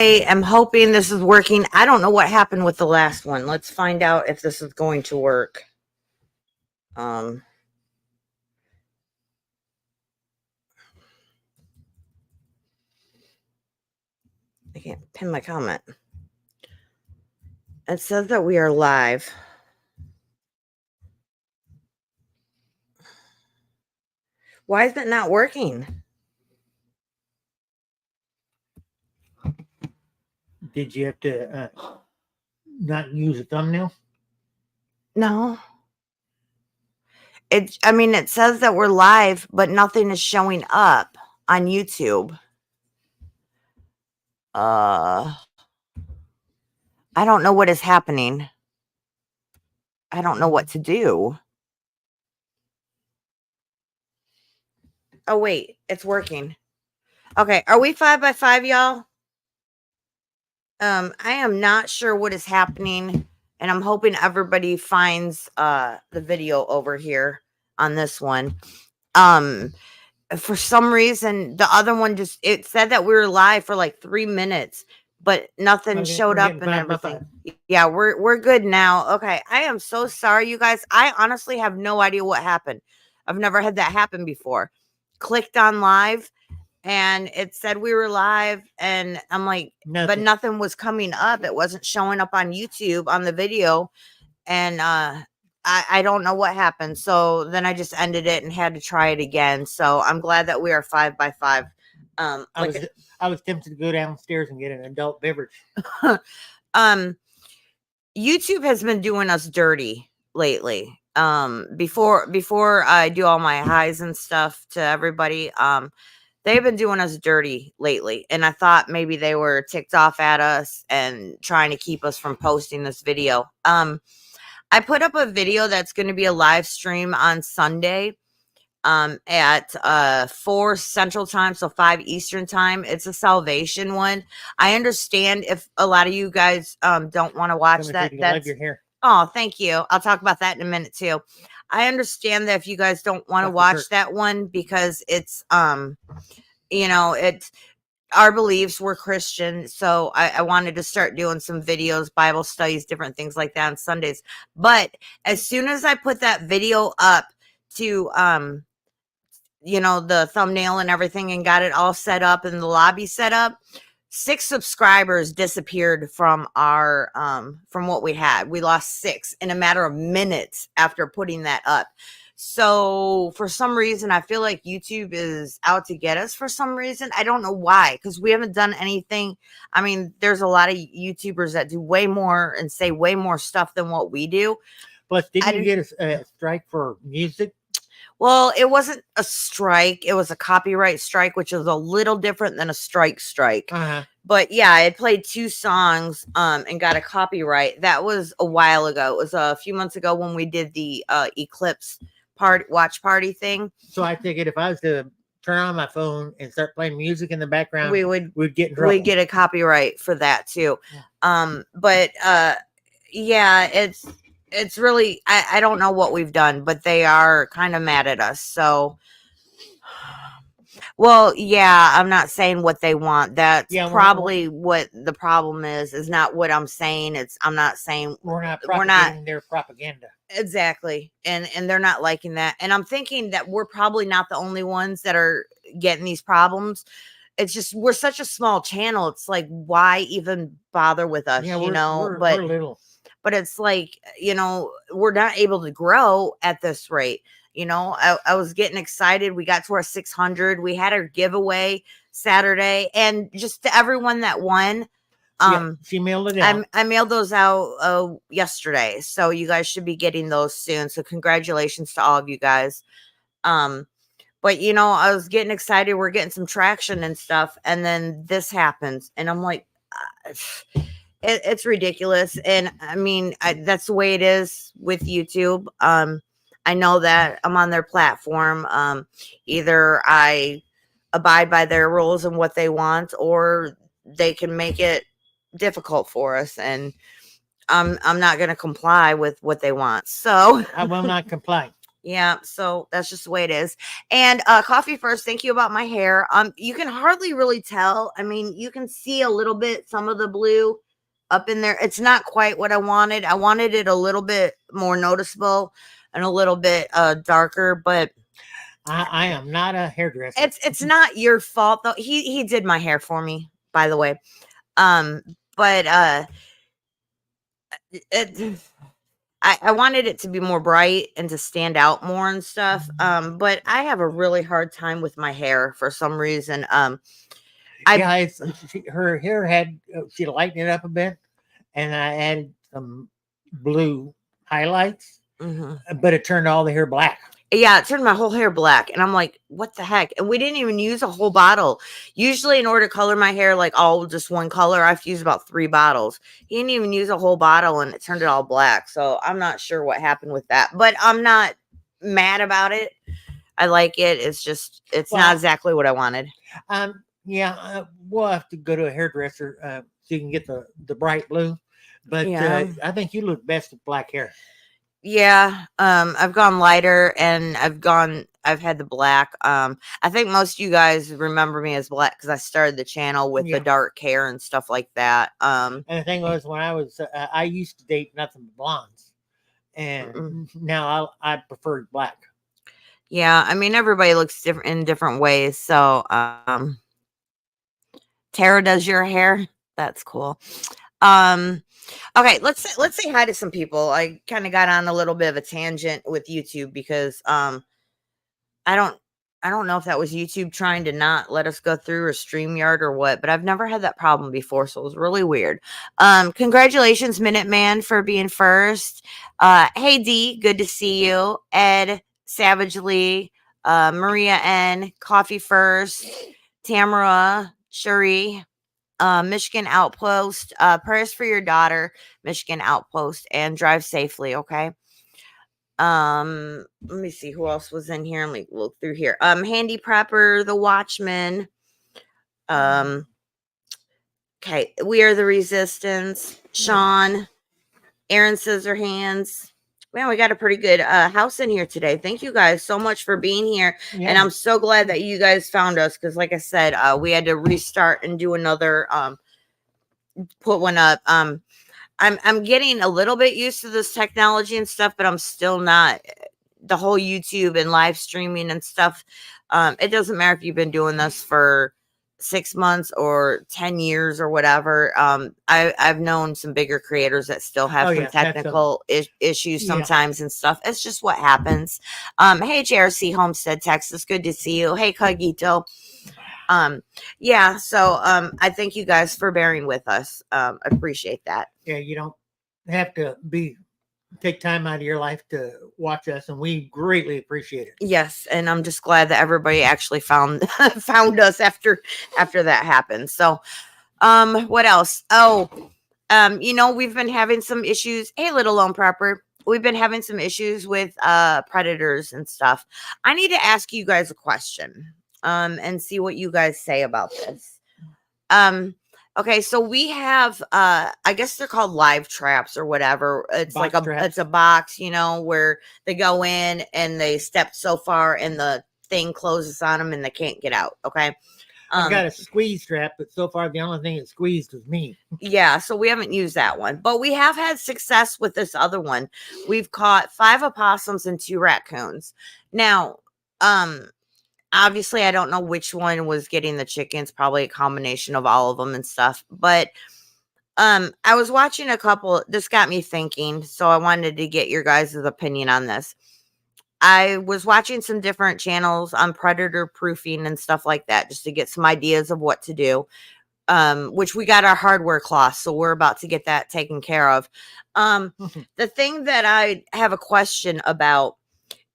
am hoping this is working. I don't know what happened with the last one. Let's find out if this is going to work. I can't pin my comment. It says that we are live. Why is it not working? Did you have to not use a thumbnail? No. It says that we're live, but nothing is showing up on YouTube. I don't know what is happening. I don't know what to do. Oh, wait, it's working. Okay, are we 5x5, y'all? I am not sure what is happening, and I'm hoping everybody finds the video over here on this one. For some reason, the other one it said that we were live for like 3 minutes, but nothing showed up and everything. Yeah, we're good now. Okay, I am so sorry, you guys. I honestly have no idea what happened. I've never had that happen before. Clicked on live and it said we were live, and I'm like, but nothing was coming up. It wasn't showing up on YouTube on the video, and I don't know what happened. So then I just ended it and had to try it again. So I'm glad that we are 5x5. I was tempted to go downstairs and get an adult beverage. YouTube has been doing us dirty lately. Before I do all my highs and stuff to everybody, they've been doing us dirty lately, and I thought maybe they were ticked off at us and trying to keep us from posting this video. I put up a video that's going to be a live stream on Sunday at 4 Central Time, so 5 Eastern Time. It's a salvation one. I understand if a lot of you guys don't want to watch that. That's your hair. Oh, thank you. I'll talk about that in a minute too. I understand that if you guys don't want to watch that one because it's it's our beliefs, we're Christian, so I wanted to start doing some videos, Bible studies, different things like that on Sundays. But as soon as I put that video up to the thumbnail and everything and got it all set up and the lobby set up, 6 subscribers disappeared from our from what we had. We lost 6 in a matter of minutes after putting that up. So for some reason, I feel like YouTube is out to get us for some reason. I don't know why, because we haven't done anything. I mean, there's a lot of YouTubers that do way more and say way more stuff than what we do. Plus, didn't you get a strike for music? Well, it wasn't a strike. It was a copyright strike, which is a little different than a strike. Uh-huh. But yeah, I played 2 songs and got a copyright. That was a while ago. It was a few months ago when we did the Eclipse watch party thing. So I figured if I was to turn on my phone and start playing music in the background, we'd get in trouble. We'd get a copyright for that too. Yeah. Yeah, it's really, I don't know what we've done, but they are kind of mad at us. So, well, yeah, I'm not saying what they want. That's probably what the problem is not what I'm saying. I'm not saying we're not their propaganda. Exactly. And they're not liking that. And I'm thinking that we're probably not the only ones that are getting these problems. It's just, we're such a small channel. It's like, why even bother with us, we're little. But it's like, we're not able to grow at this rate. I was getting excited. We got to our 600. We had our giveaway Saturday, and just to everyone that won, she mailed it out. I mailed those out yesterday, so you guys should be getting those soon. So congratulations to all of you guys. But I was getting excited. We're getting some traction and stuff, and then this happens, and I'm like, it's ridiculous. And I mean, that's the way it is with YouTube. I know that I'm on their platform. Either I abide by their rules and what they want, or they can make it difficult for us, and I'm not going to comply with what they want. So I will not comply. Yeah, so that's just the way it is. And coffee first, thank you about my hair. You can hardly really tell. I mean, you can see a little bit some of the blue up in there. It's not quite what I wanted. I wanted it a little bit more noticeable and a little bit darker, but I am not a hairdresser. it's not your fault though. He did my hair for me, by the way. But it, I wanted it to be more bright and to stand out more and stuff. But I have a really hard time with my hair for some reason. Yeah, her hair had she lightened it up a bit, and I added some blue highlights, but it turned all the hair black. Yeah, it turned my whole hair black, and I'm like, what the heck? And we didn't even use a whole bottle. Usually, in order to color my hair like all just one color, I have to use about 3 bottles. He didn't even use a whole bottle, and it turned it all black. So I'm not sure what happened with that, but I'm not mad about it. I like it. It's just it's not exactly what I wanted. Yeah, we'll have to go to a hairdresser so you can get the bright blue. But I think you look best with black hair. Yeah, I've gone lighter and I've had the black. I think most of you guys remember me as black because I started the channel with the dark hair and stuff like that. And the thing was, when I used to date nothing but blondes, and now I prefer black. Yeah, I mean everybody looks different in different ways. So, Tara does your hair. That's cool. Okay, let's say hi to some people. I kind of got on a little bit of a tangent with YouTube because I don't know if that was YouTube trying to not let us go through or StreamYard or what, but I've never had that problem before, so it was really weird. Congratulations, Minuteman, for being first. Hey D, good to see you. Ed, Savagely, Maria N, Coffee First, Tamara, Shuri, Michigan Outpost, prayers for your daughter, Michigan Outpost, and drive safely, okay? Let me see who else was in here. Let me look through here. Handy Prepper, The Watchman. Okay, We Are the Resistance, Sean, Aaron Scissorhands. Man, we got a pretty good house in here today. Thank you guys so much for being here. Yeah. And I'm so glad that you guys found us because, like I said, we had to restart and do another put one up. I'm getting a little bit used to this technology and stuff, but I'm still not. The whole YouTube and live streaming and stuff. It doesn't matter if you've been doing this for 6 months or 10 years or whatever. I've known some bigger creators that still have some technical issues sometimes and stuff. It's just what happens. Hey, JRC Homestead, Texas. Good to see you. Hey, Cogito. Yeah, so I thank you guys for bearing with us. I appreciate that. Yeah, you don't have to take time out of your life to watch us, and we greatly appreciate it. Yes, and I'm just glad that everybody actually found us after that happened. So what else? We've been having some issues. Hey, Little Lone Prepper. We've been having some issues with predators and stuff. I need to ask you guys a question. And see what you guys say about this. Okay, so we have I guess they're called live traps or whatever. It's box like it's a box, where they go in and they step so far and the thing closes on them and they can't get out. Okay. I've got a squeeze trap, but so far the only thing that squeezed was me. Yeah, so we haven't used that one, but we have had success with this other one. We've caught 5 opossums and 2 raccoons. Now, obviously, I don't know which one was getting the chickens, probably a combination of all of them and stuff. But I was watching a couple. This got me thinking, so I wanted to get your guys' opinion on this. I was watching some different channels on predator proofing and stuff like that, just to get some ideas of what to do. Which we got our hardware cloth, so we're about to get that taken care of. The thing that I have a question about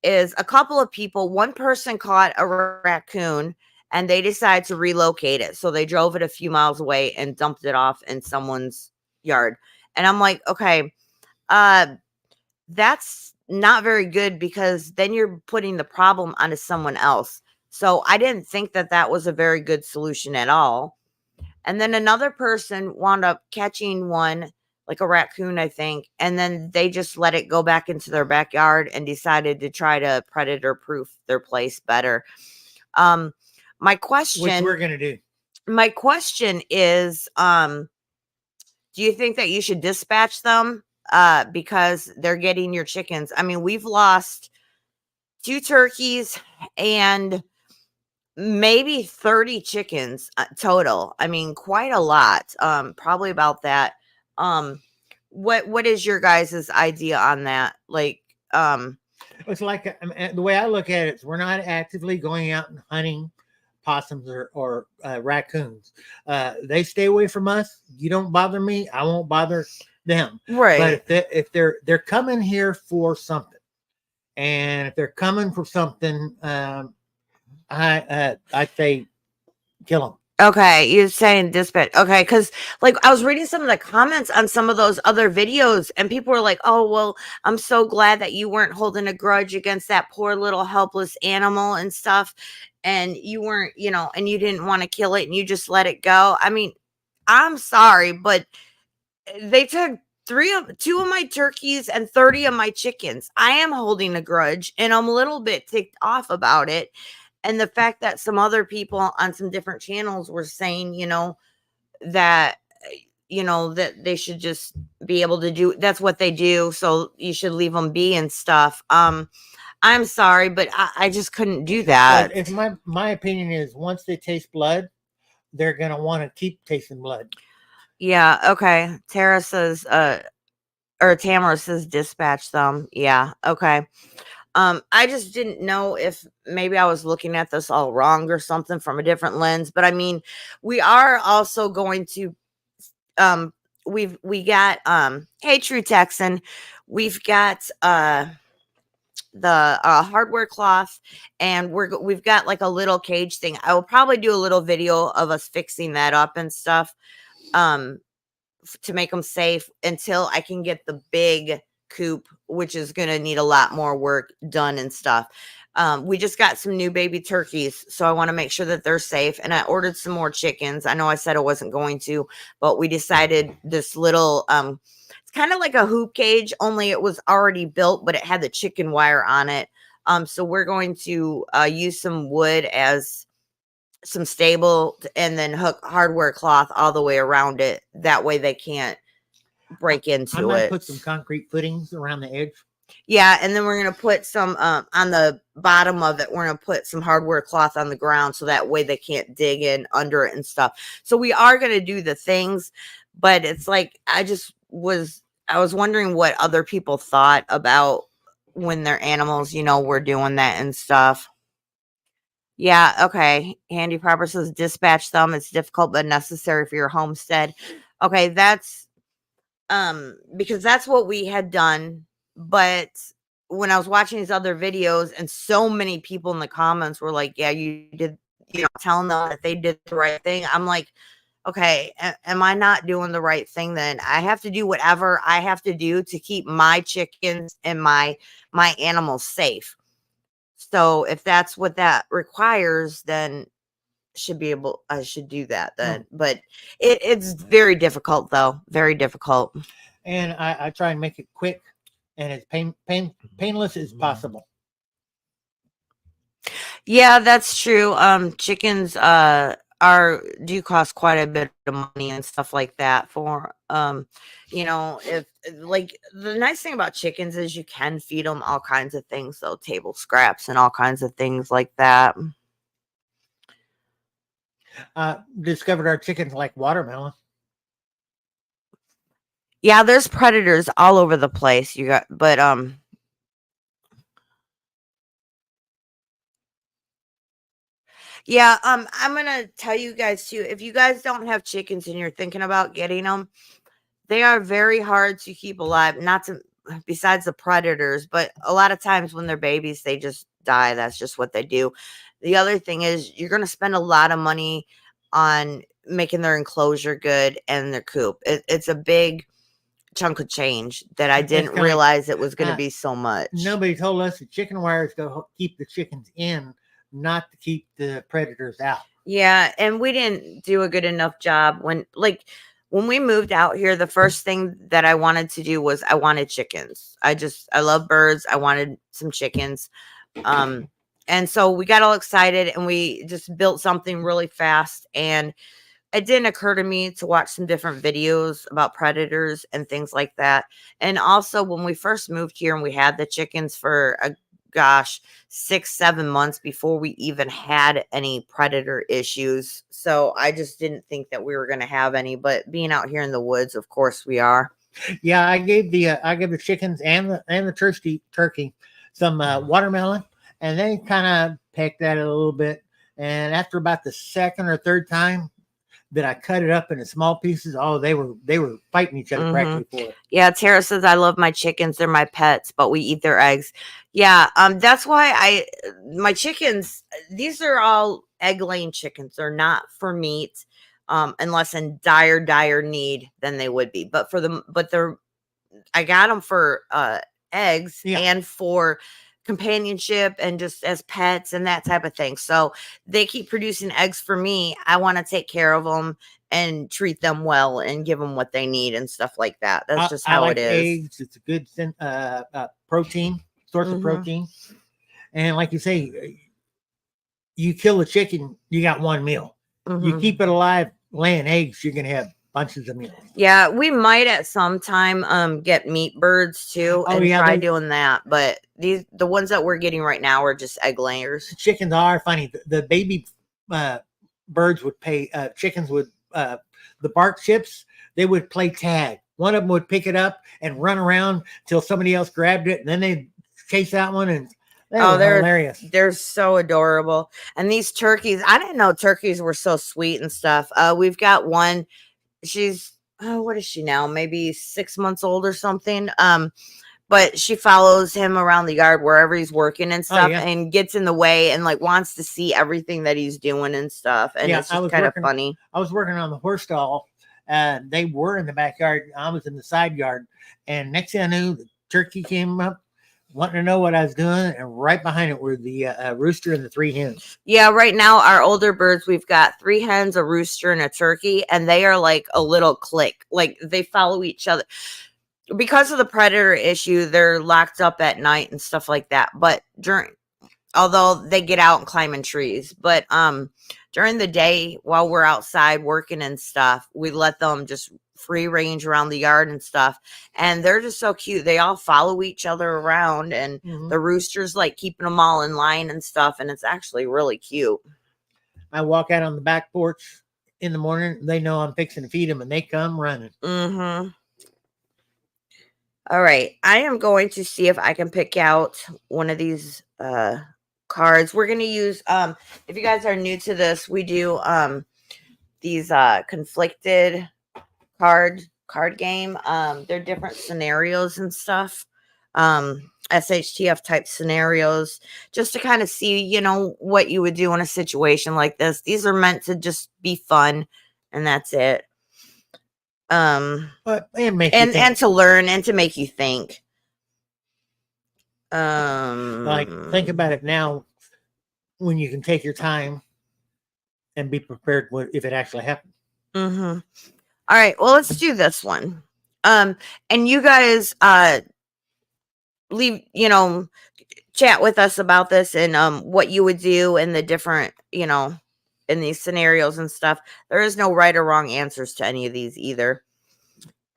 is a couple of people, one person caught a raccoon and they decided to relocate it. So they drove it a few miles away and dumped it off in someone's yard. And I'm like, okay, that's not very good because then you're putting the problem onto someone else. So I didn't think that that was a very good solution at all. And then another person wound up catching one like a raccoon, I think, and then they just let it go back into their backyard and decided to try to predator proof their place better. Um, my Which question, we're gonna do. my question is, do you think that you should dispatch them? Because they're getting your chickens. I mean, we've lost 2 turkeys and maybe 30 chickens total. I mean, quite a lot. Probably about that. Um, what is your guys' idea on that? Like, It's like the way I look at it is we're not actively going out and hunting possums or raccoons. They stay away from us. You don't bother me. I won't bother them. right. But if they're coming here for something, and if they're coming for something, I say kill them. Okay, you're saying dispatch. Okay, because like I was reading some of the comments on some of those other videos, and people were like, "Oh, well, I'm so glad that you weren't holding a grudge against that poor little helpless animal and stuff, and you weren't, and you didn't want to kill it, and you just let it go." I mean, I'm sorry, but they took 2 of my turkeys and 30 of my chickens. I am holding a grudge, and I'm a little bit ticked off about it. And the fact that some other people on some different channels were saying, that that they should just be able to do, that's what they do, so you should leave them be and stuff. I'm sorry, but I just couldn't do that. If my opinion is once they taste blood, they're gonna want to keep tasting blood. Yeah, okay. Tara says or Tamara says dispatch them. Yeah, okay. I just didn't know if maybe I was looking at this all wrong or something from a different lens. But I mean, we are also going to we got hey True Texan, we've got the hardware cloth, and we've got like a little cage thing. I will probably do a little video of us fixing that up and stuff. To make them safe until I can get the big coop, which is going to need a lot more work done and stuff. We just got some new baby turkeys, so I want to make sure that they're safe. And I ordered some more chickens. I know I said I wasn't going to, but we decided this little, it's kind of like a hoop cage, only it was already built, but it had the chicken wire on it. So we're going to use some wood as some stable and then hook hardware cloth all the way around it. That way they can't break into I might it. put some concrete footings around the edge. Yeah, and then we're gonna put some on the bottom of it. We're gonna put some hardware cloth on the ground so that way they can't dig in under it and stuff. So we are gonna do the things, but it's like I was wondering what other people thought about when their animals, were doing that and stuff. Yeah, okay. Handy Proper says dispatch them. It's difficult but necessary for your homestead. Okay, that's because that's what we had done. But when I was watching these other videos, and so many people in the comments were like, "Yeah, you did," telling them that they did the right thing. I'm like, okay, am I not doing the right thing then? I have to do whatever I have to do to keep my chickens and my animals safe. So if that's what that requires, then I should do that then. But it's very difficult though. Very difficult. And I try and make it quick and as painless as possible. Yeah, that's true. Chickens do cost quite a bit of money and stuff like that for if like the nice thing about chickens is you can feed them all kinds of things, though, table scraps and all kinds of things like that. Discovered our chickens like watermelon. Yeah, there's predators all over the place. But yeah, I'm gonna tell you guys too, if you guys don't have chickens and you're thinking about getting them, they are very hard to keep alive. Besides the predators, but a lot of times when they're babies, they just die. That's just what they do. The other thing is you're gonna spend a lot of money on making their enclosure good and their coop. It's a big chunk of change that I didn't realize it was going to be so much. Nobody told us the chicken wire is going to keep the chickens in, not to keep the predators out. Yeah, and we didn't do a good enough job when when we moved out here, the first thing that I wanted to do was I wanted chickens. I love birds. I wanted some chickens. Um, and so we got all excited and we just built something really fast. And it didn't occur to me to watch some different videos about predators and things like that. And also, when we first moved here and we had the chickens for gosh, 6-7 months before we even had any predator issues. So I just didn't think that we were going to have any. But being out here in the woods, of course, we are. Yeah, I gave the chickens and the turkey some watermelon, and they kind of pecked at it a little bit. And after about the second or third time that I cut it up into small pieces, oh, they were fighting each other practically for it. Yeah, Tara says I love my chickens. They're my pets, but we eat their eggs. Yeah, that's why my chickens, these are all egg laying chickens. They're not for meat. Unless in dire need, then they would be. But I got them for eggs and for companionship and just as pets and that type of thing. So they keep producing eggs for me. I want to take care of them and treat them well and give them what they need and stuff like that. That's just how like it is. Eggs, it's a good protein source of protein, and like you say, you kill a chicken, you got one meal. You keep it alive, laying eggs, you're gonna have bunches of meals. Yeah, we might at some time get meat birds too and try doing that. But the ones that we're getting right now are just egg layers. Chickens are funny. The baby birds would pay chickens would the bark chips, they would play tag. One of them would pick it up and run around till somebody else grabbed it, and then they'd chase that one, and they're hilarious. They're so adorable. And these turkeys, I didn't know turkeys were so sweet and stuff. We've got one. She's what is she now? Maybe 6 months old or something. But she follows him around the yard wherever he's working and stuff, and gets in the way and like wants to see everything that he's doing and stuff. And it's just kind of funny. I was working on the horse stall, and they were in the backyard. I was in the side yard, and next thing I knew, the turkey came up, wanting to know what I was doing, and right behind it were the rooster and the 3 hens. Yeah, right now our older birds, we've got 3 hens, a rooster, and a turkey, and they are like a little clique. Like they follow each other. Because of the predator issue, they're locked up at night and stuff like that. But although they get out and climb in trees, but during the day while we're outside working and stuff, we let them just free range around the yard and stuff, and they're just so cute. They all follow each other around, and the rooster's like keeping them all in line and stuff, and it's actually really cute. I walk out on the back porch in the morning, they know I'm fixing to feed them, and they come running. All right, I am going to see if I can pick out one of these cards. We're going to use if you guys are new to this, we do these conflicted card game. They're different scenarios and stuff, SHTF type scenarios, just to kind of see, you know, what you would do in a situation like this. These are meant to just be fun, and that's it. But and to learn and to make you think. Like, think about it now, when you can take your time and be prepared if it actually happened. All right, well, let's do this one. And you guys leave, you know, chat with us about this and what you would do in the different, you know, in these scenarios and stuff. There is no right or wrong answers to any of these either.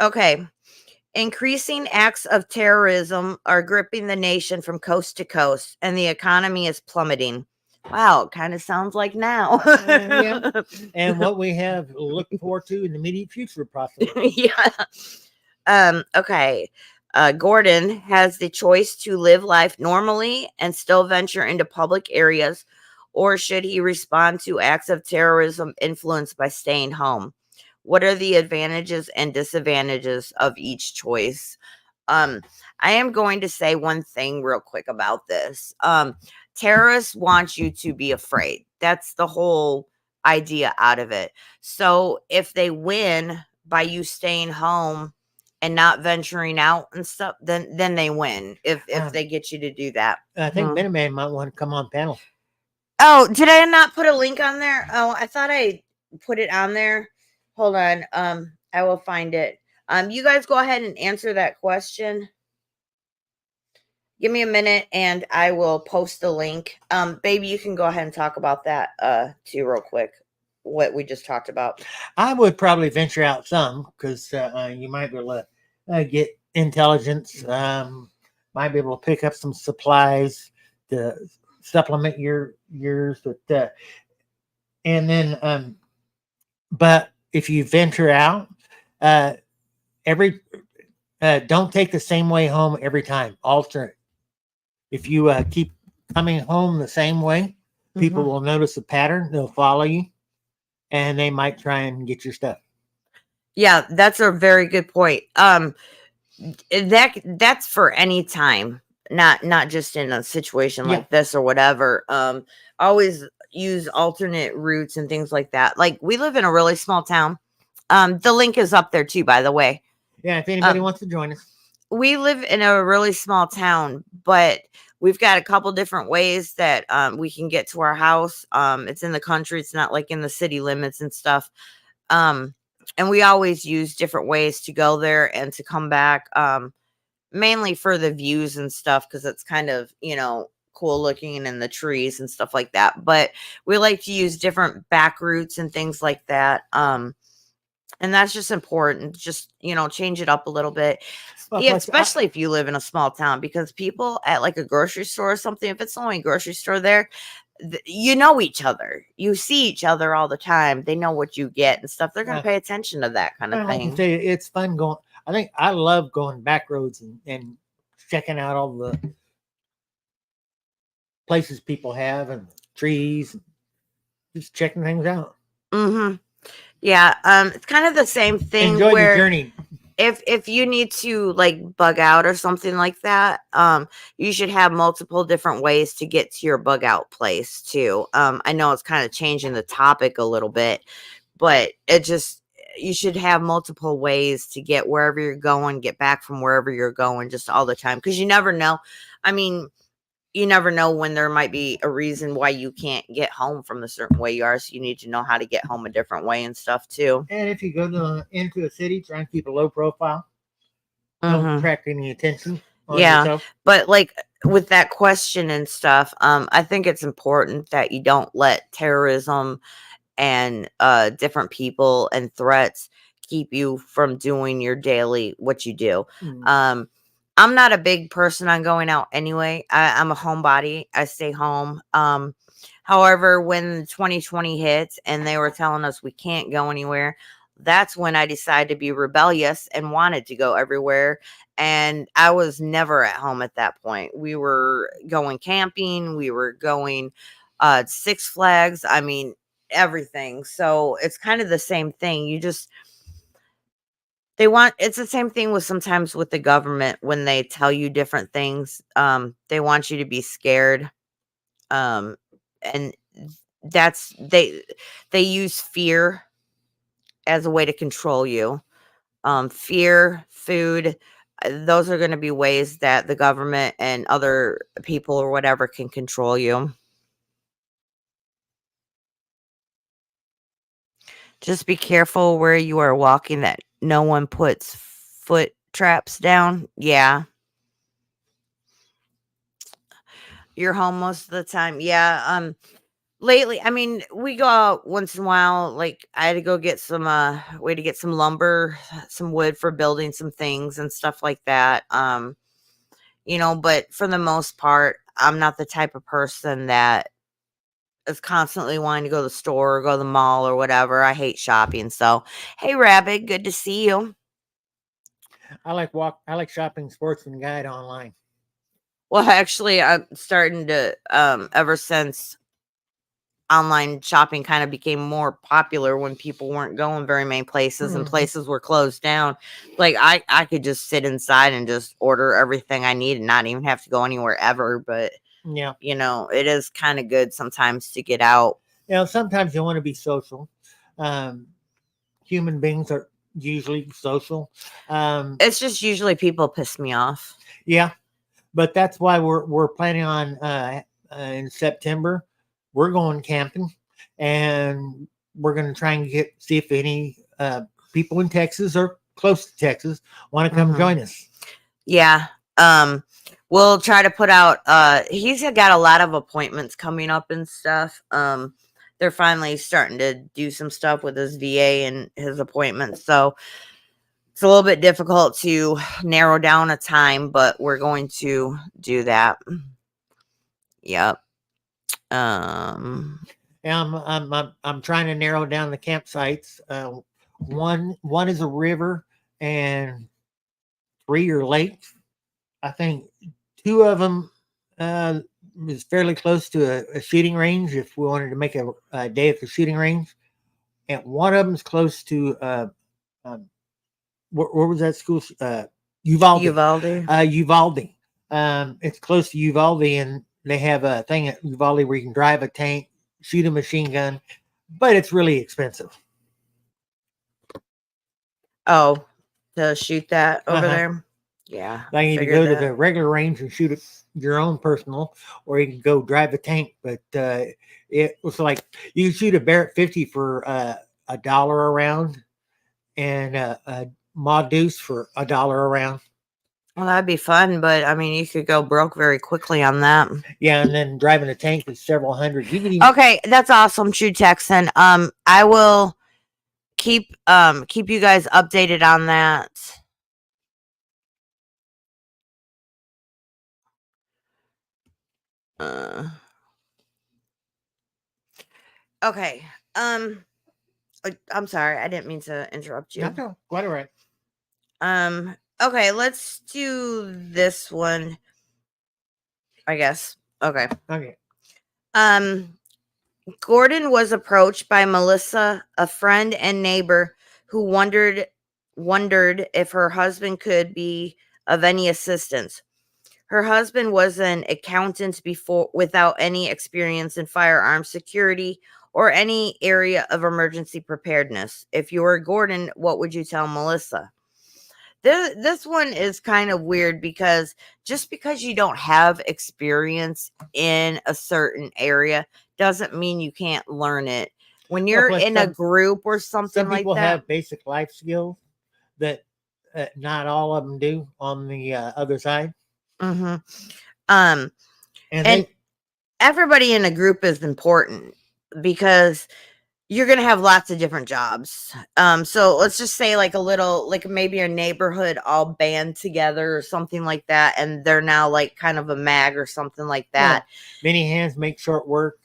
Okay. Increasing acts of terrorism are gripping the nation from coast to coast, and the economy is plummeting. Wow, it kind of sounds like now. Yeah. And what we have looking forward to in the immediate future, possibly. Yeah. Okay. Gordon has the choice to live life normally and still venture into public areas, or should he respond to acts of terrorism influenced by staying home? What are the advantages and disadvantages of each choice? I am going to say one thing real quick about this. Terrorists want you to be afraid. That's the whole idea out of it. So if they win by you staying home and not venturing out and stuff, then they win if they get you to do that. I think Minuteman might want to come on panel. Oh, did I not put a link on there? Oh, I thought I put it on there. Hold on. I will find it. You guys go ahead and answer that question. Give me a minute and I will post the link. Baby, you can go ahead and talk about that too real quick. What we just talked about. I would probably venture out some because you might be able to get intelligence. Might be able to pick up some supplies to supplement yours with and then but if you venture out, every don't take the same way home every time. Alter. If you keep coming home the same way, people will notice a pattern. They'll follow you, and they might try and get your stuff. Yeah, that's a very good point. That's for any time, not just in a situation like this or whatever. Always use alternate routes and things like that. Like we live in a really small town. The link is up there too, by the way. Yeah, if anybody wants to join us. We live in a really small town, but we've got a couple different ways that we can get to our house. It's in the country. It's not like in the city limits and stuff. And we always use different ways to go there and to come back. Mainly for the views and stuff, because it's kind of, cool looking in the trees and stuff like that. But we like to use different back routes and things like that. And that's just important. Just, change it up a little bit. Well, Yeah, especially if you live in a small town, because people at like a grocery store or something, if it's the only grocery store there, you know each other. You see each other all the time. They know what you get and stuff. They're going to pay attention to that kind of like you thing. say, it's fun going. I love going back roads and checking out all the places people have and trees, just checking things out. Mm-hmm. Yeah. It's kind of the same thing. Enjoy where the journey. If you need to like bug out or something like that, you should have multiple different ways to get to your bug out place too. I know it's kind of changing the topic a little bit, but you should have multiple ways to get wherever you're going, get back from wherever you're going, just all the time, because you never know. I mean, you never know when there might be a reason why you can't get home from the certain way you are. So you need to know how to get home a different way and stuff too. And if you go into a city, try and keep a low profile. Don't attract any attention on yourself. But like with that question and stuff, I think it's important that you don't let terrorism and different people and threats keep you from doing your daily what you do. I'm not a big person on going out anyway. I'm a homebody. I stay home. However, when 2020 hits and they were telling us we can't go anywhere, that's when I decided to be rebellious and wanted to go everywhere. And I was never at home at that point. We were going camping. We were going Six Flags. I mean, everything. So it's kind of the same thing. It's the same thing with sometimes with the government when they tell you different things. They want you to be scared. And they use fear as a way to control you. Fear, food, those are going to be ways that the government and other people or whatever can control you. Just be careful where you are walking that no one puts foot traps down. Yeah. You're home most of the time. Yeah. Lately, I mean, we go out once in a while. Like I had to go get some way to get some lumber, some wood for building some things and stuff like that. But for the most part, I'm not the type of person that is constantly wanting to go to the store or go to the mall or whatever. I hate shopping. So, hey, Rabbit, good to see you. I like shopping Sportsman Guide online. Well, actually, I'm starting to ever since online shopping kind of became more popular when people weren't going very many places and places were closed down. Like I could just sit inside and just order everything I need and not even have to go anywhere ever. But yeah, it is kind of good sometimes to get out. Sometimes you want to be social. Human beings are usually social. It's just usually people piss me off. Yeah, but that's why we're planning on in September. We're going camping, and we're going to try and see if any people in Texas or close to Texas want to come join us. Yeah. We'll try to put out, he's got a lot of appointments coming up and stuff. They're finally starting to do some stuff with his VA and his appointments. So it's a little bit difficult to narrow down a time, but we're going to do that. Yep. I'm trying to narrow down the campsites. One is a river and 3 are lakes. I think 2 of them is fairly close to a shooting range if we wanted to make a day at the shooting range, and one of them is close to where was that school? Uvalde. Uvalde. It's close to Uvalde, and they have a thing at Uvalde where you can drive a tank, shoot a machine gun, but it's really expensive. Oh, to shoot that over there? Yeah. Like you can go to the regular range and shoot your own personal, or you can go drive a tank. But it was like you can shoot a Barrett 50 for $1 a round, and a Mod Deuce for $1 a round. Well, that'd be fun, but I mean, you could go broke very quickly on that. Yeah, and then driving a tank is several hundred. You can even... Okay, that's awesome, True Texan. I will keep you guys updated on that. Okay. I'm sorry, I didn't mean to interrupt you. No, quite all right. Okay, let's do this one, I guess. Okay. Gordon was approached by Melissa, a friend and neighbor, who wondered if her husband could be of any assistance. Her husband was an accountant before, without any experience in firearm security or any area of emergency preparedness. If you were Gordon, what would you tell Melissa? This one is kind of weird because just because you don't have experience in a certain area doesn't mean you can't learn it. When you're in a group or something like that. Some people have basic life skills that not all of them do on the other side. And everybody in a group is important because you're going to have lots of different jobs. So let's just say like maybe a neighborhood all band together or something like that. And they're now like kind of a mag or something like that. Yeah. Many hands make short work.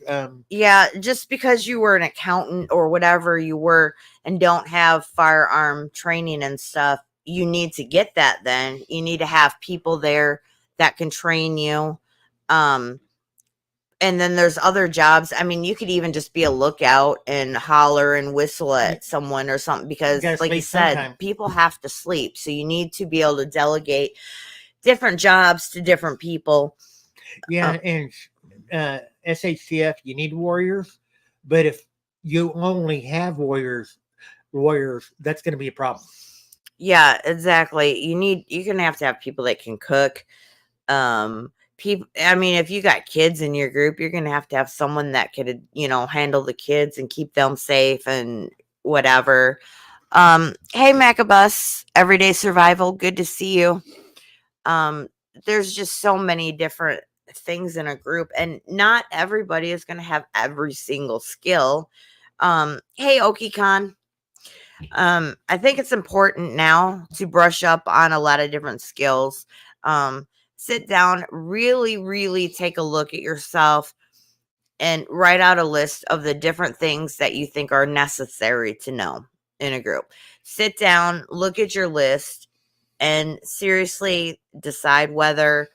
Yeah. Just because you were an accountant or whatever you were and don't have firearm training and stuff, you need to get that then. You need to have people there that can train you. And then there's other jobs. I mean, you could even just be a lookout and holler and whistle at someone or something because, like you said, people have to sleep. So you need to be able to delegate different jobs to different people. Yeah, and SHTF, you need warriors. But if you only have warriors, that's going to be a problem. Yeah, exactly. You're going to have people that can cook. People, I mean, if you got kids in your group, you're going to have someone that could, handle the kids and keep them safe and whatever. Hey, Macabus, Everyday Survival. Good to see you. There's just so many different things in a group and not everybody is going to have every single skill. Hey, OkiCon. I think it's important now to brush up on a lot of different skills. Sit down, really, really take a look at yourself and write out a list of the different things that you think are necessary to know in a group. Sit down, look at your list, and seriously decide whether,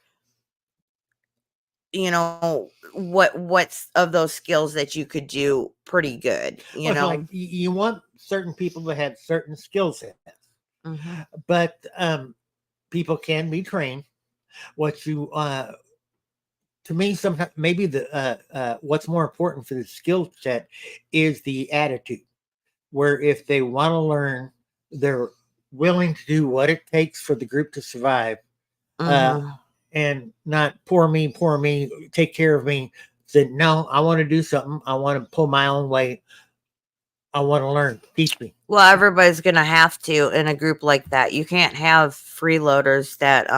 what's of those skills that you could do pretty good. Like you want certain people to have certain skill sets, but people can be trained. What you to me sometimes maybe the what's more important for the skill set is the attitude, where if they want to learn, they're willing to do what it takes for the group to survive, and not poor me, take care of me. No, I want to do something. I want to pull my own weight. I want to learn. Teach me. Well, everybody's gonna have to in a group like that. You can't have freeloaders that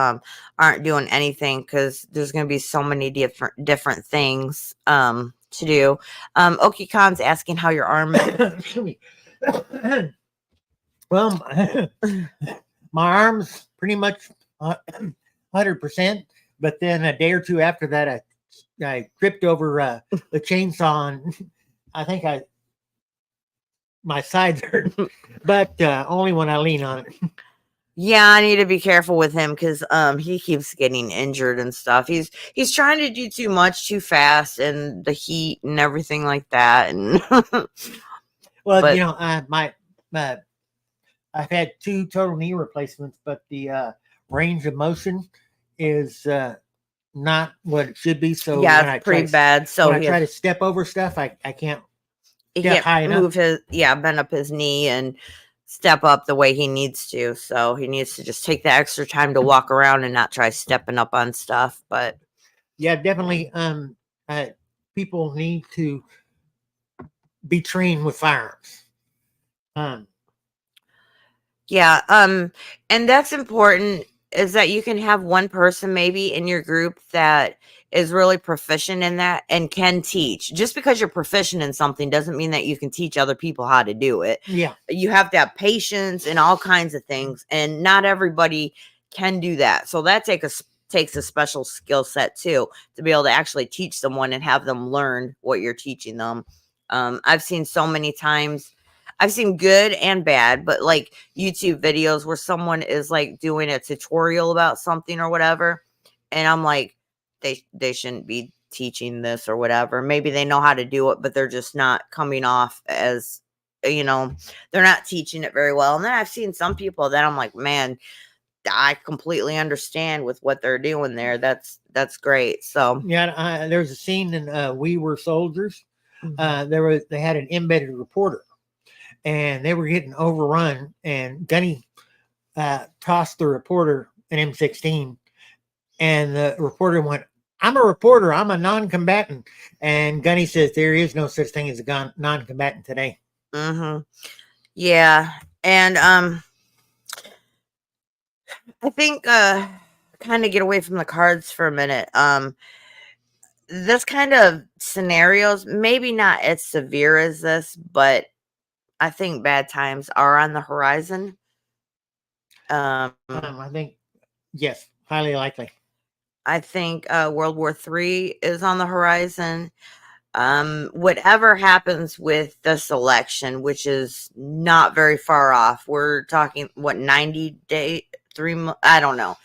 aren't doing anything because there's gonna be so many different things to do. Oki Khan's asking how your arm is. Excuse me. Well, my arm's pretty much 100%, but then a day or two after that, I tripped over the chainsaw, and I think my sides hurt, but only when I lean on it. Yeah, I need to be careful with him because he keeps getting injured and stuff. He's trying to do too much too fast and the heat and everything like that. And Well, but I've had 2 total knee replacements, but the range of motion is not what it should be. So when yeah, I it's pretty bad. So when I try to step over stuff, I can't he step can't high enough. move bend up his knee and step up the way he needs to. So he needs to just take the extra time to walk around and not try stepping up on stuff. But Yeah, definitely. People need to be trained with firearms. yeah, and that's important is that you can have one person maybe in your group that is really proficient in that and can teach. Just because you're proficient in something doesn't mean that you can teach other people how to do it. Yeah, You have to have patience and all kinds of things, and not everybody can do that. So that takes a special skill set too to be able to actually teach someone and have them learn what you're teaching them. I've seen so many times, I've seen good and bad, but like YouTube videos where someone is like doing a tutorial about something or whatever, and I'm like, they shouldn't be teaching this or whatever. Maybe they know how to do it, but they're just not coming off as, you know, they're not teaching it very well. And then I've seen some people that I'm like, man, I completely understand with what they're doing there. That's great. So yeah. There's a scene in We Were Soldiers. mhm. They had an embedded reporter, and they were getting overrun. And Gunny tossed the reporter an M16, and the reporter went, "I'm a reporter. I'm a non-combatant." And Gunny says there is no such thing as a non-combatant today. Mhm. Yeah. And I think kind of get away from the cards for a minute. This kind of scenarios, maybe not as severe as this, but I think bad times are on the horizon. I think yes, highly likely. I think World War III is on the horizon. Whatever happens with this election, which is not very far off, we're talking what 90 day, I don't know,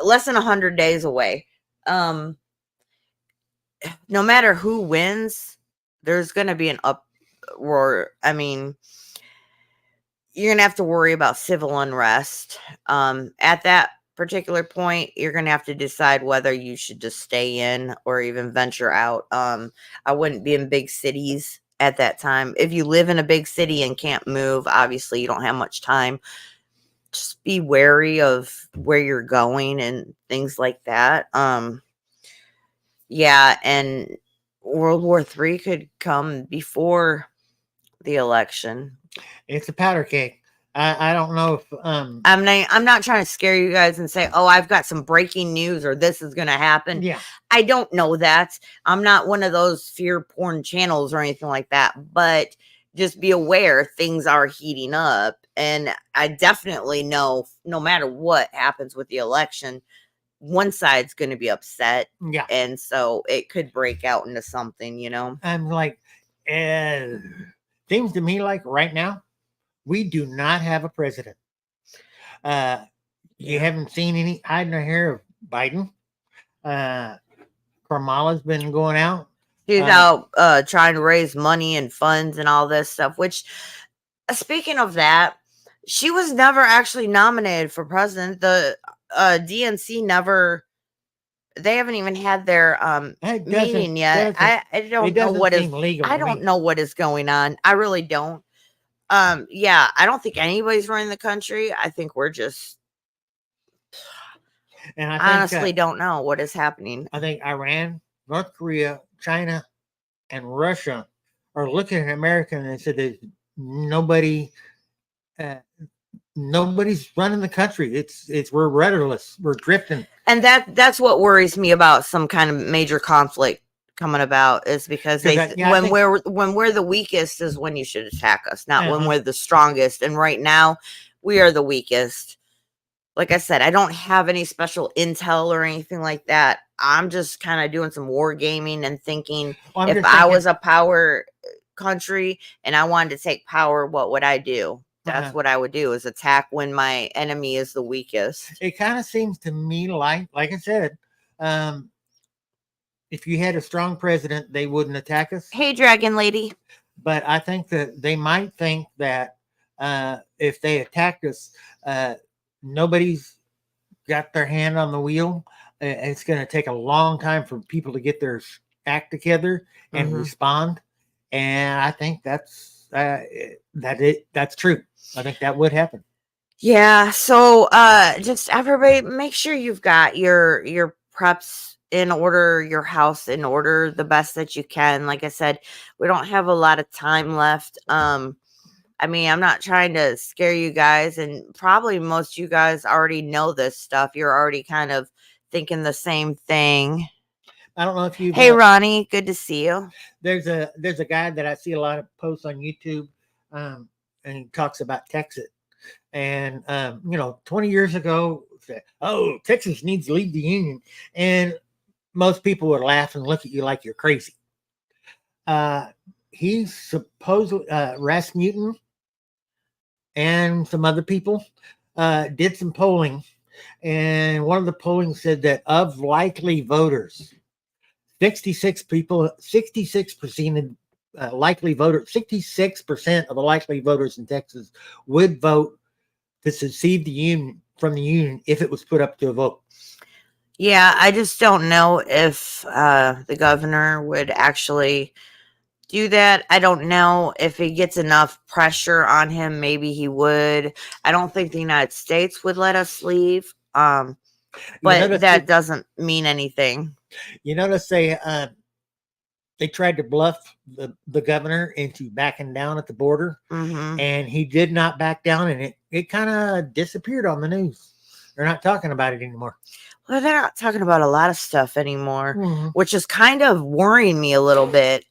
less than 100 days away. Um, no matter who wins, there's going to be an uproar. I mean, you're going to have to worry about civil unrest. At that particular point, you're going to have to decide whether you should just stay in or even venture out. I wouldn't be in big cities at that time. If you live in a big city and can't move, obviously you don't have much time. Just be wary of where you're going and things like that. Yeah, and World War III could come before the election. It's a powder keg. I don't know if I'm not trying to scare you guys and say, "Oh, I've got some breaking news or this is going to happen." yeah. I don't know that. I'm not one of those fear porn channels or anything like that, but just be aware things are heating up, and I definitely know no matter what happens with the election, one side's going to be upset, Yeah. and so it could break out into something, you know. I'm like, seems to me like right now we do not have a president. You Yeah. haven't seen any hide nor hair of Biden. Kamala's been going out. He's out trying to raise money and funds and all this stuff, which speaking of that, she was never actually nominated for president. The DNC never, they haven't even had their meeting yet. I don't know what is legal. I don't know what is going on. I really don't. Yeah, I don't think anybody's running the country. I think we're just And I honestly don't know what is happening. I think Iran, North Korea, China, and Russia are looking at America and they said there's nobody uh, nobody's running the country. It's we're rudderless. We're drifting. And that's what worries me about some kind of major conflict coming about, is because they when we're the weakest is when you should attack us, not when we're the strongest. And right now we are the weakest. Like I said, I don't have any special intel or anything like that. I'm just kind of doing some war gaming and thinking, if I was a power country and I wanted to take power, what would I do? That's what I would do, is attack when my enemy is the weakest. It kind of seems to me like I said, if you had a strong president, they wouldn't attack us. Hey, Dragon Lady. But I think that they might think that if they attacked us, nobody's got their hand on the wheel. It's going to take a long time for people to get their act together and respond. And I think that's true. I think that would happen. Yeah. So just everybody, make sure you've got your preps in order, your house in order, the best that you can. Like I said, we don't have a lot of time left. I mean, I'm not trying to scare you guys, and probably most of you guys already know this stuff. You're already kind of thinking the same thing. I don't know if you. Hey, Ronnie, good to see you. There's a guy that I see a lot of posts on YouTube, and he talks about Texas. And 20 years ago, oh, Texas needs to leave the union, and most people would laugh and look at you like you're crazy. He supposedly Rasmussen and some other people did some polling, and one of the polling said that of likely voters, 66% likely voters, 66% of the likely voters in Texas would vote to secede from the union if it was put up to a vote. Yeah, I just don't know if the governor would actually do that. I don't know if he gets enough pressure on him. Maybe he would. I don't think the United States would let us leave. But that doesn't mean anything. You notice they tried to bluff the governor into backing down at the border, and he did not back down, and it kind of disappeared on the news. They're not talking about it anymore. Well, they're not talking about a lot of stuff anymore, which is kind of worrying me a little bit.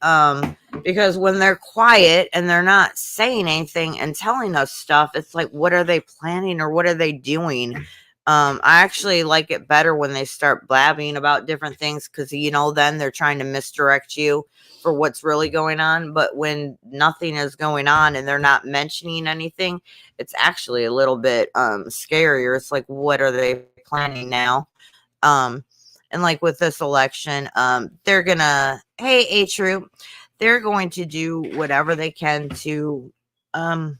Because when they're quiet and they're not saying anything and telling us stuff, it's like, what are they planning or what are they doing? I actually like it better when they start blabbing about different things, because then they're trying to misdirect you for what's really going on. But when nothing is going on and they're not mentioning anything, it's actually a little bit scarier. It's like, what are they planning now? And like with this election, they're gonna, hey, A-Troop, they're going to do whatever they can to I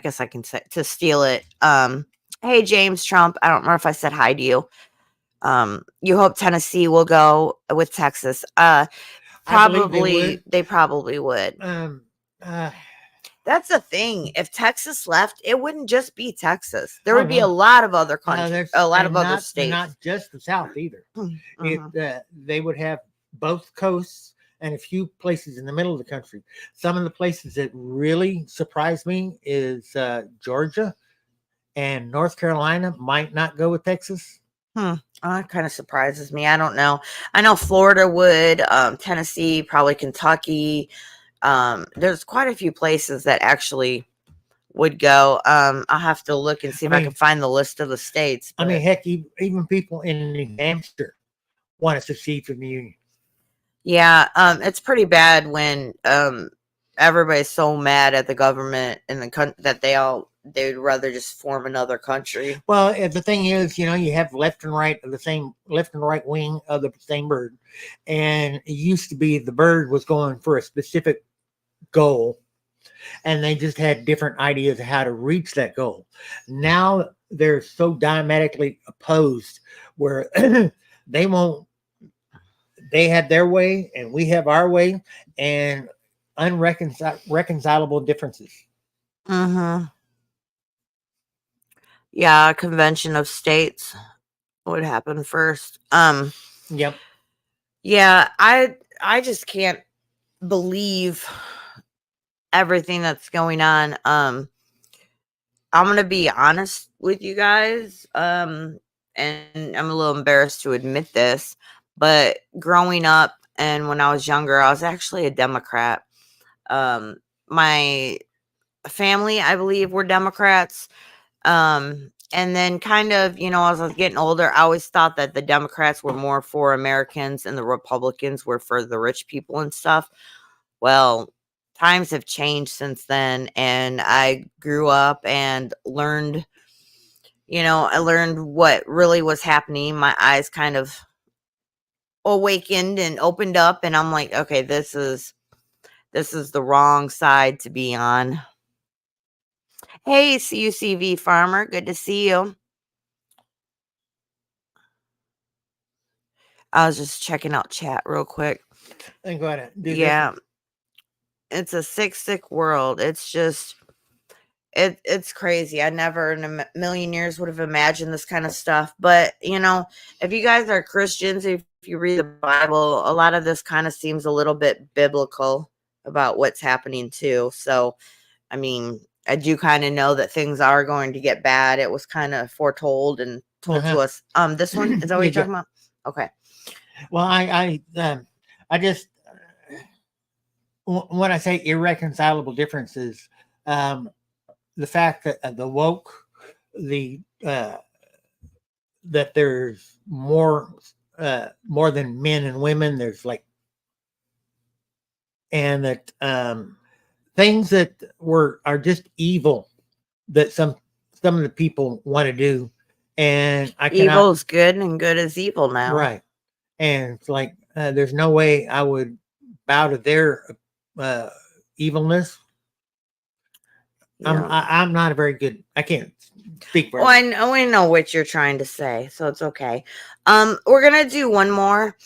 guess I can say, to steal it. Hey, James Trump, I don't remember if I said hi to you. You hope Tennessee will go with Texas. Probably they probably would. That's the thing. If Texas left, it wouldn't just be Texas. There would be a lot of other countries, a lot of other states. Not just the South either. They would have both coasts and a few places in the middle of the country. Some of the places that really surprised me is Georgia and North Carolina might not go with Texas. That kind of surprises me. I don't know. I know Florida would, Tennessee, probably Kentucky. There's quite a few places that actually would go. I'll have to look and see if I can find the list of the states. But, heck, even people in New Hampshire want to secede from the union. Yeah, it's pretty bad when everybody's so mad at the government and the country that they'd rather just form another country. Well, the thing is, you have left and right wing of the same bird, and it used to be the bird was going for a specific goal, and they just had different ideas of how to reach that goal. Now they're so diametrically opposed, where they have their way and we have our way, and unreconcilable differences. Yeah, a convention of states would happen first. Yep. Yeah, I just can't believe everything that's going on. I'm gonna be honest with you guys. And I'm a little embarrassed to admit this, but growing up and when I was younger, I was actually a Democrat. My family, I believe, were Democrats. And then kind of, as I was getting older, I always thought that the Democrats were more for Americans and the Republicans were for the rich people and stuff. Well, times have changed since then, and I grew up and learned, I learned what really was happening. My eyes kind of awakened and opened up, and I'm like, okay, this is the wrong side to be on. Hey, CUCV Farmer, good to see you. I was just checking out chat real quick. And go ahead. Yeah. It's a sick world. It's just it's crazy. I never in a million years would have imagined this kind of stuff. But if you guys are Christians, if you read the Bible, a lot of this kind of seems a little bit biblical about what's happening too. So, I mean, I do kind of know that things are going to get bad. It was kind of foretold and told to us. This one is that what you're talking about? Okay. Well, I just when I say irreconcilable differences, the fact that the woke, that there's more than men and women. There's like, and that things that are just evil that some of the people want to do, and I cannot. Evil is good and good is evil now, right? And it's like there's no way I would bow to their evilness. Yeah. I'm not a very good. I can't speak for. Well, I know what you're trying to say, so it's okay. We're gonna do one more,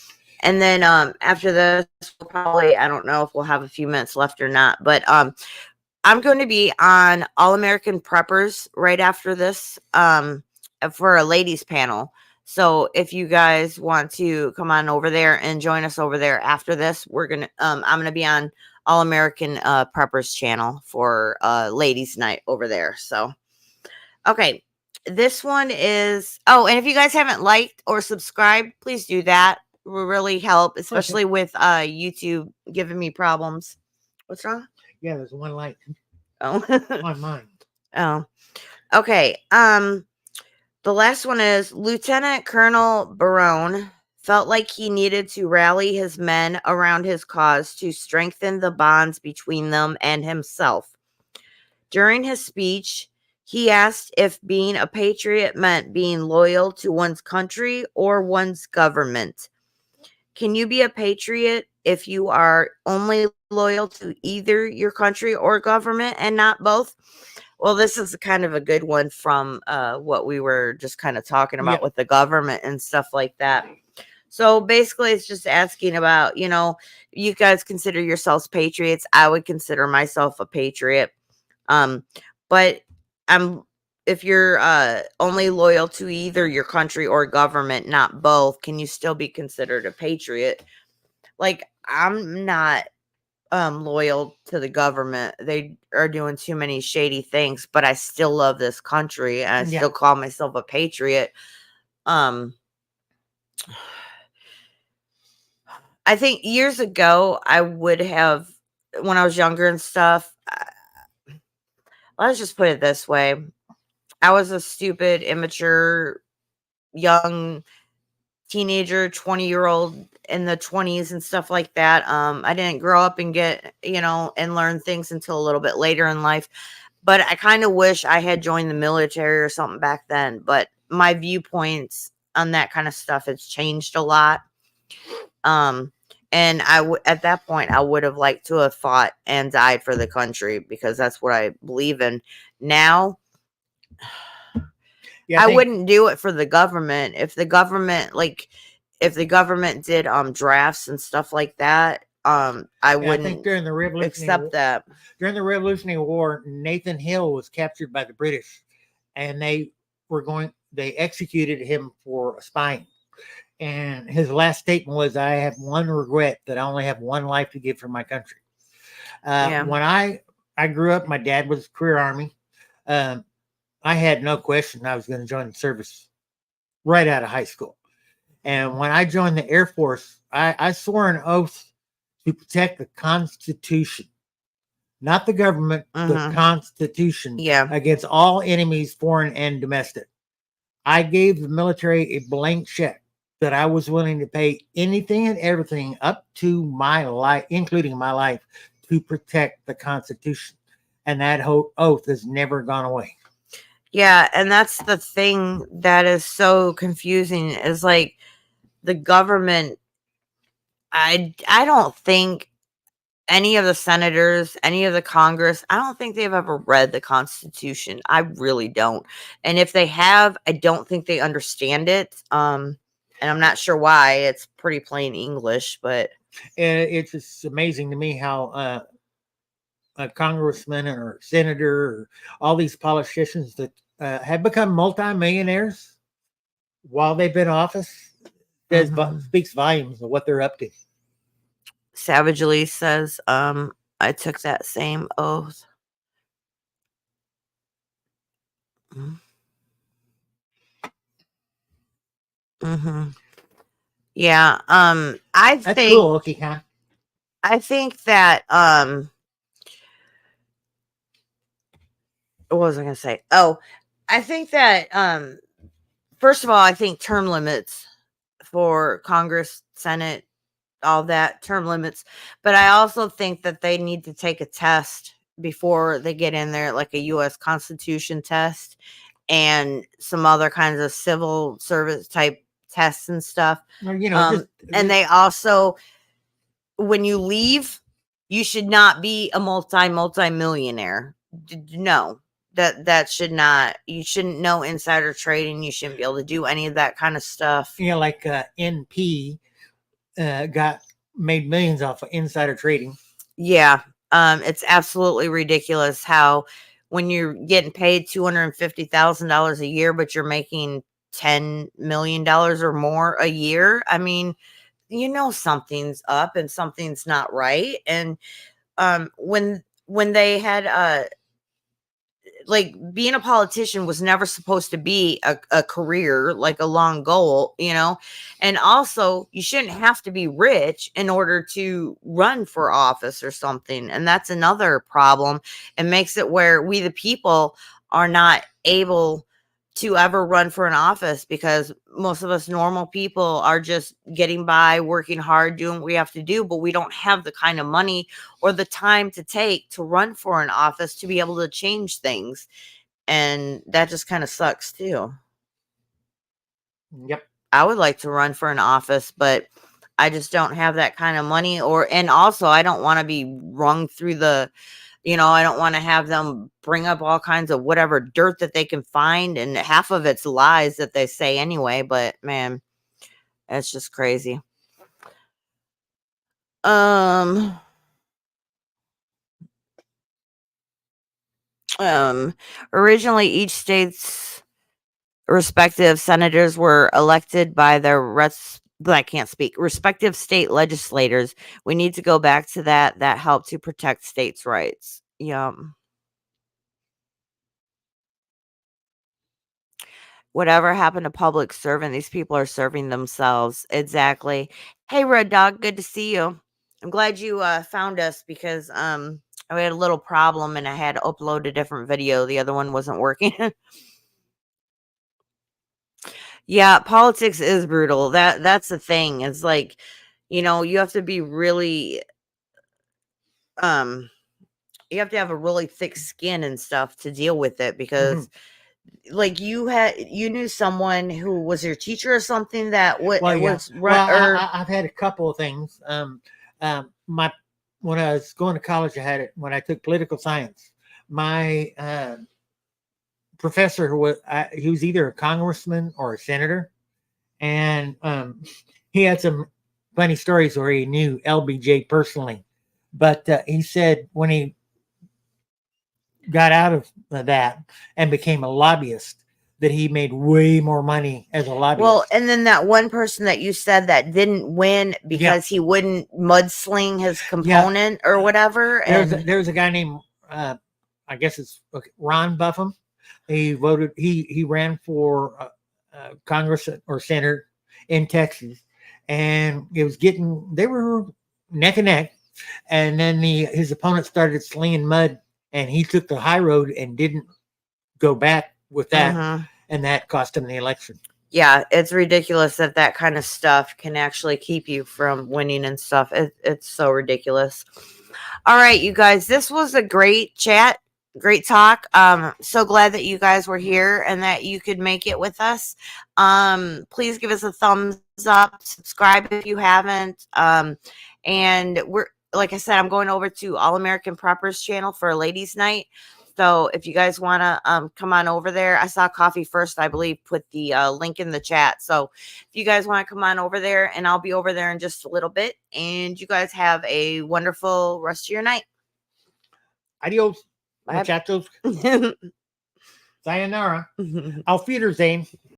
and then after this, we'll probably, I don't know if we'll have a few minutes left or not, but I'm going to be on All American Preppers right after this for a ladies panel. So if you guys want to come on over there and join us over there after this, I'm gonna be on All American Preppers channel for ladies night over there. So okay, this one is, and if you guys haven't liked or subscribed, please do that. It will really help, especially with YouTube giving me problems. What's wrong? Yeah, there's one like on mine. Oh, okay. The last one is Lieutenant Colonel Barone felt like he needed to rally his men around his cause to strengthen the bonds between them and himself. During his speech, he asked if being a patriot meant being loyal to one's country or one's government. Can you be a patriot if you are only loyal to either your country or government and not both? Well, this is kind of a good one from what we were just kind of talking about with the government and stuff like that. So basically, it's just asking about, you guys consider yourselves patriots. I would consider myself a patriot. But if you're only loyal to either your country or government, not both, can you still be considered a patriot? Like, I'm not loyal to the government. They are doing too many shady things, but I still love this country and I still call myself a patriot. I think years ago I would have, when I was younger and stuff, let's just put it this way. I was a stupid, immature, young teenager, 20-year-old in the 20s and stuff like that. I didn't grow up and get, and learn things until a little bit later in life. But I kind of wish I had joined the military or something back then. But my viewpoints on that kind of stuff has changed a lot. And at that point, I would have liked to have fought and died for the country because that's what I believe in. Now, I wouldn't do it for the government. If the government did drafts and stuff like that, I wouldn't. I think during the Revolutionary accept that. During the Revolutionary War, Nathan Hill was captured by the British, and they executed him for spying. And his last statement was, "I have one regret, that I only have one life to give for my country." When I I grew up. My dad was career Army. Um, I had no question I was going to join the service right out of high school. And when I joined the Air Force, I swore an oath to protect the Constitution, not the government, the Mm-hmm. Constitution, Yeah. against all enemies, foreign and domestic. I gave the military a blank check that I was willing to pay anything and everything up to my life, including my life, to protect the Constitution. And that oath has never gone away. Yeah, and that's the thing that is so confusing is like the government. I don't think any of the senators, any of the Congress, I don't think they've ever read the Constitution. I really don't. And if they have, I don't think they understand it. And I'm not sure why. It's pretty plain English, but It's just amazing to me how a congressman or senator or all these politicians that have become multimillionaires while they've been in office speaks volumes of what they're up to. Savagely says, I took that same oath. Mm-hmm. Yeah. I That's think cool, okay, huh? I think that what was I gonna say? Oh, I think that first of all, I think term limits for Congress, Senate, all that term limits, but I also think that they need to take a test before they get in there, like a US Constitution test and some other kinds of civil service type tests and stuff. Or, you know, And they also, when you leave, you should not be a multi-millionaire. No, that should not. You shouldn't know insider trading. You shouldn't be able to do any of that kind of stuff. you know, like NP got made millions off of insider trading. Yeah, it's absolutely ridiculous how when you're getting paid $250,000 a year, but you're making $10 million or more a year. I mean, you know something's up and something's not right. And when they had like being a politician was never supposed to be a career, like a long goal, you know. And also you shouldn't have to be rich in order to run for office or something, and that's another problem. It makes it where we the people are not able to ever run for an office because most of us normal people are just getting by, working hard, doing what we have to do, but we don't have the kind of money or the time to take to run for an office to be able to change things. And that just kind of sucks too. Yep. I would like to run for an office, but I just don't have that kind of money, and also I don't want to be rung through the, I don't want to have them bring up all kinds of whatever dirt that they can find, and half of it's lies that they say anyway, but man, it's just crazy. Originally each state's respective senators were elected by their respective state legislators. We need to go back to that. That helped to protect states' rights. Whatever happened to public servant? These people are serving themselves. Exactly. Hey, Red Dog, good to see you. I'm glad you found us because I had a little problem and I had to upload a different video. The other one wasn't working. Yeah, politics is brutal. That's the thing. It's like, you have to be really um you have to have a really thick skin and stuff to deal with it because like you knew someone who was your teacher or something that was I've had a couple of things. My when I was going to college, I had it when I took political science. My professor he was either a congressman or a senator, and he had some funny stories where he knew LBJ personally. But he said when he got out of that and became a lobbyist, that he made way more money as a lobbyist. Well, and then that one person that you said that didn't win because he wouldn't mudsling his component or whatever. There's a guy named I guess it's Ron Buffum. He voted. He ran for Congress or Senate in Texas, and it was getting. They were neck and neck, and then his opponent started slinging mud, and he took the high road and didn't go back with that, and that cost him the election. Yeah, it's ridiculous that that kind of stuff can actually keep you from winning and stuff. It's so ridiculous. All right, you guys, this was a great chat, great talk. So glad that you guys were here and that you could make it with us. Please give us a thumbs up, subscribe if you haven't. And we're, like I said, I'm going over to All American Preppers channel for a ladies' night. So if you guys want to come on over there, I saw Coffee First, I believe, put the link in the chat. So if you guys want to come on over there, and I'll be over there in just a little bit. And you guys have a wonderful rest of your night. Adios, muchachos. Sayonara. Auf Wiedersehen.